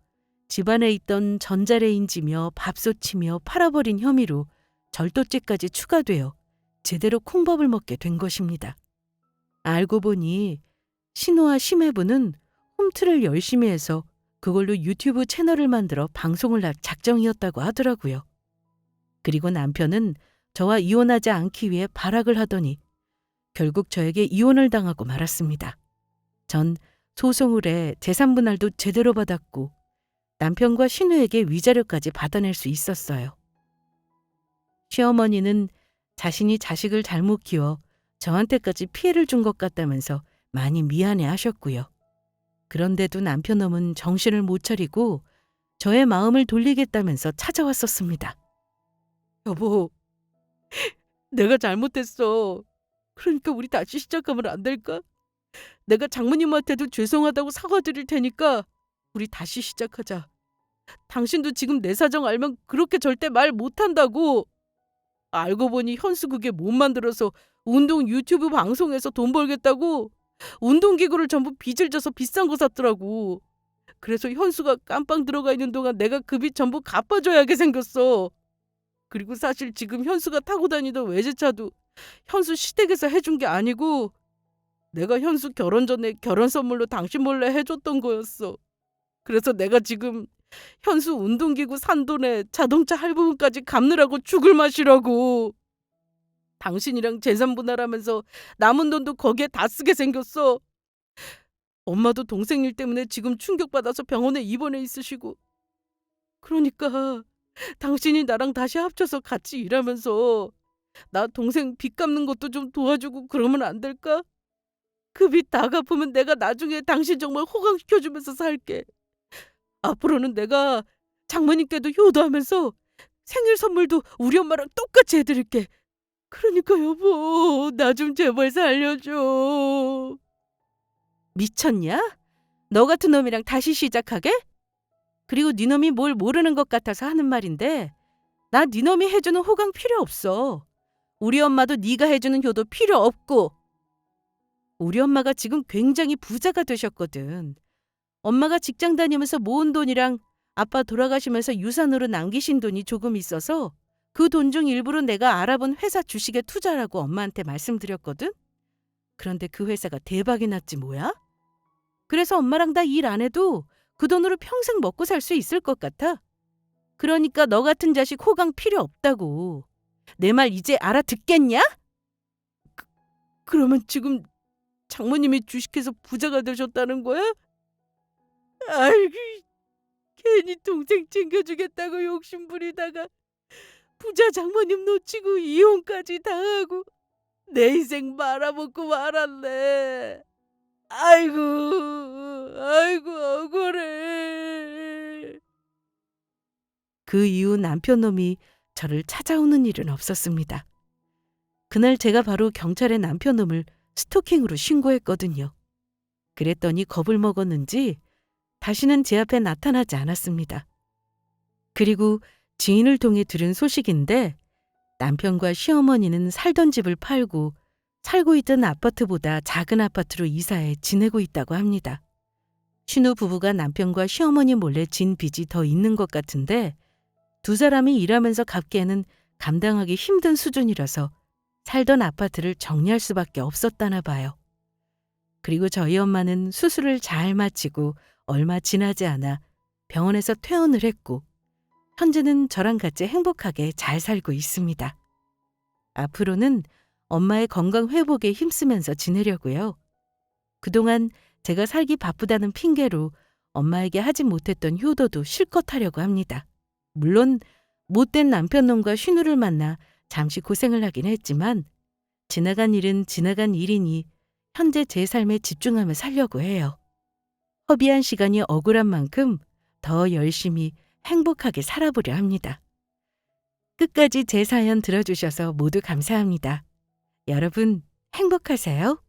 집안에 있던 전자레인지며 밥솥이며 팔아버린 혐의로 절도죄까지 추가되어 제대로 콩밥을 먹게 된 것입니다. 알고 보니 신우와 심해부는 홈트를 열심히 해서 그걸로 유튜브 채널을 만들어 방송을 할 작정이었다고 하더라고요. 그리고 남편은 저와 이혼하지 않기 위해 발악을 하더니 결국 저에게 이혼을 당하고 말았습니다. 전 소송을 해 재산분할도 제대로 받았고 남편과 신우에게 위자료까지 받아낼 수 있었어요. 시어머니는 자신이 자식을 잘못 키워 저한테까지 피해를 준 것 같다면서 많이 미안해 하셨고요. 그런데도 남편놈은 정신을 못 차리고 저의 마음을 돌리겠다면서 찾아왔었습니다. 여보, 내가 잘못했어. 그러니까 우리 다시 시작하면 안 될까? 내가 장모님한테도 죄송하다고 사과드릴 테니까 우리 다시 시작하자. 당신도 지금 내 사정 알면 그렇게 절대 말 못한다고. 알고 보니 현수 그게 못 만들어서 운동 유튜브 방송에서 돈 벌겠다고 운동기구를 전부 빚을 져서 비싼 거 샀더라고. 그래서 현수가 깜빵 들어가 있는 동안 내가 그 빚 전부 갚아줘야 하게 생겼어. 그리고 사실 지금 현수가 타고 다니던 외제차도 현수 시댁에서 해준 게 아니고 내가 현수 결혼 전에 결혼 선물로 당신 몰래 해줬던 거였어. 그래서 내가 지금 현수 운동기구 산 돈에 자동차 할부금까지 갚느라고 죽을 맛이라고. 당신이랑 재산 분할하면서 남은 돈도 거기에 다 쓰게 생겼어. 엄마도 동생 일 때문에 지금 충격받아서 병원에 입원해 있으시고. 그러니까 당신이 나랑 다시 합쳐서 같이 일하면서 나 동생 빚 갚는 것도 좀 도와주고 그러면 안 될까? 그 빚 다 갚으면 내가 나중에 당신 정말 호강시켜주면서 살게. 앞으로는 내가 장모님께도 효도하면서 생일 선물도 우리 엄마랑 똑같이 해드릴게. 그러니까 여보, 나 좀 제발 살려줘. 미쳤냐? 너 같은 놈이랑 다시 시작하게? 그리고 네 놈이 뭘 모르는 것 같아서 하는 말인데 나 네 놈이 해주는 호강 필요 없어. 우리 엄마도 네가 해주는 효도 필요 없고. 우리 엄마가 지금 굉장히 부자가 되셨거든. 엄마가 직장 다니면서 모은 돈이랑 아빠 돌아가시면서 유산으로 남기신 돈이 조금 있어서 그 돈 중 일부를 내가 알아본 회사 주식에 투자라고 엄마한테 말씀드렸거든. 그런데 그 회사가 대박이 났지 뭐야? 그래서 엄마랑 나 일 안 해도 그 돈으로 평생 먹고 살 수 있을 것 같아. 그러니까 너 같은 자식 호강 필요 없다고. 내 말 이제 알아듣겠냐? 그러면 지금 장모님이 주식해서 부자가 되셨다는 거야? 아이고, 괜히 동생 챙겨주겠다고 욕심부리다가 부자 장모님 놓치고 이혼까지 당하고 내 인생 말아먹고 말았네. 아이고, 아이고 억울해. 그 이후 남편놈이 저를 찾아오는 일은 없었습니다. 그날 제가 바로 경찰에 남편놈을 스토킹으로 신고했거든요. 그랬더니 겁을 먹었는지 다시는 제 앞에 나타나지 않았습니다. 그리고 지인을 통해 들은 소식인데 남편과 시어머니는 살던 집을 팔고 살고 있던 아파트보다 작은 아파트로 이사해 지내고 있다고 합니다. 신우 부부가 남편과 시어머니 몰래 진 빚이 더 있는 것 같은데 두 사람이 일하면서 갚기에는 감당하기 힘든 수준이라서 살던 아파트를 정리할 수밖에 없었다나 봐요. 그리고 저희 엄마는 수술을 잘 마치고 얼마 지나지 않아 병원에서 퇴원을 했고 현재는 저랑 같이 행복하게 잘 살고 있습니다. 앞으로는 엄마의 건강 회복에 힘쓰면서 지내려고요. 그동안 제가 살기 바쁘다는 핑계로 엄마에게 하지 못했던 효도도 실컷 하려고 합니다. 물론 못된 남편놈과 신우를 만나 잠시 고생을 하긴 했지만 지나간 일은 지나간 일이니 현재 제 삶에 집중하며 살려고 해요. 허비한 시간이 억울한 만큼 더 열심히 행복하게 살아보려 합니다. 끝까지 제 사연 들어주셔서 모두 감사합니다. 여러분 행복하세요.